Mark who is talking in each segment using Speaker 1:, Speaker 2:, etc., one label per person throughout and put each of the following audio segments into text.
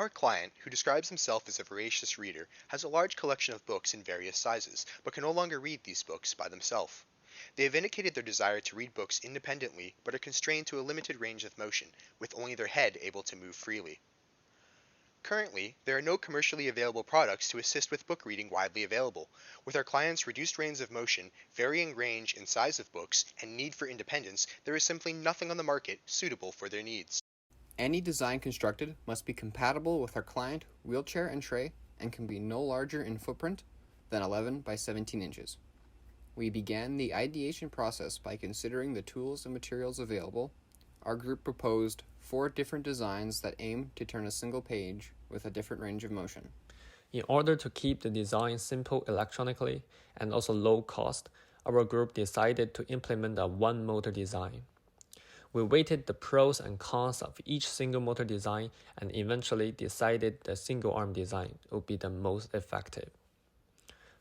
Speaker 1: Our client, who describes himself as a voracious reader, has a large collection of books in various sizes, but can no longer read these books by themselves. They have indicated their desire to read books independently, but are constrained to a limited range of motion, with only their head able to move freely. Currently, there are no commercially available products to assist with book reading widely available. With our clients' reduced range of motion, varying range and size of books, and need for independence, there is simply nothing on the market suitable for their needs.
Speaker 2: Any design constructed must be compatible with our client wheelchair and tray and can be no larger in footprint than 11 by 17 inches. We began the ideation process by considering the tools and materials available. Our group proposed 4 different designs that aim to turn a single page with a different range of motion.
Speaker 3: In order to keep the design simple electronically and also low cost, our group decided to implement a one-motor design. We weighted the pros and cons of each single motor design and eventually decided the single arm design would be the most effective.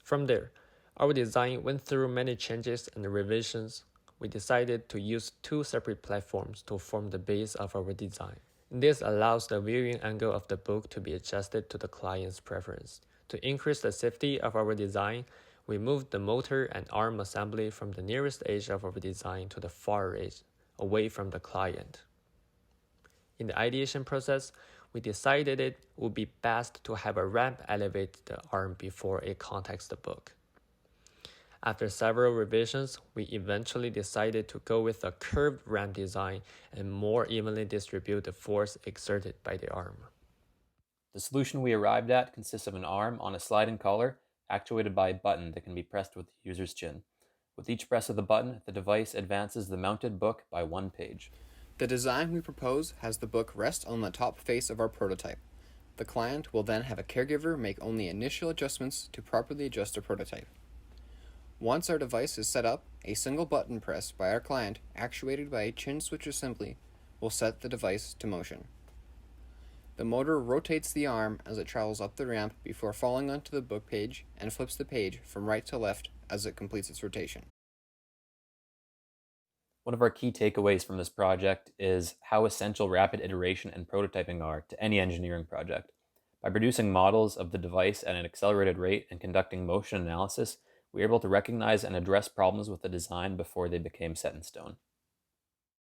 Speaker 3: From there, our design went through many changes and revisions. We decided to use 2 separate platforms to form the base of our design. This allows the viewing angle of the book to be adjusted to the client's preference. To increase the safety of our design, we moved the motor and arm assembly from the nearest edge of our design to the far edge, away from the client. In the ideation process, we decided it would be best to have a ramp elevate the arm before it contacts the book. After several revisions, we eventually decided to go with a curved ramp design and more evenly distribute the force exerted by the arm.
Speaker 4: The solution we arrived at consists of an arm on a sliding collar actuated by a button that can be pressed with the user's chin. With each press of the button, the device advances the mounted book by 1 page.
Speaker 2: The design we propose has the book rest on the top face of our prototype. The client will then have a caregiver make only initial adjustments to properly adjust the prototype. Once our device is set up, a single button press by our client, actuated by a chin switch assembly, will set the device to motion. The motor rotates the arm as it travels up the ramp before falling onto the book page and flips the page from right to left as it completes its rotation.
Speaker 4: One of our key takeaways from this project is how essential rapid iteration and prototyping are to any engineering project. By producing models of the device at an accelerated rate and conducting motion analysis, we were able to recognize and address problems with the design before they became set in stone.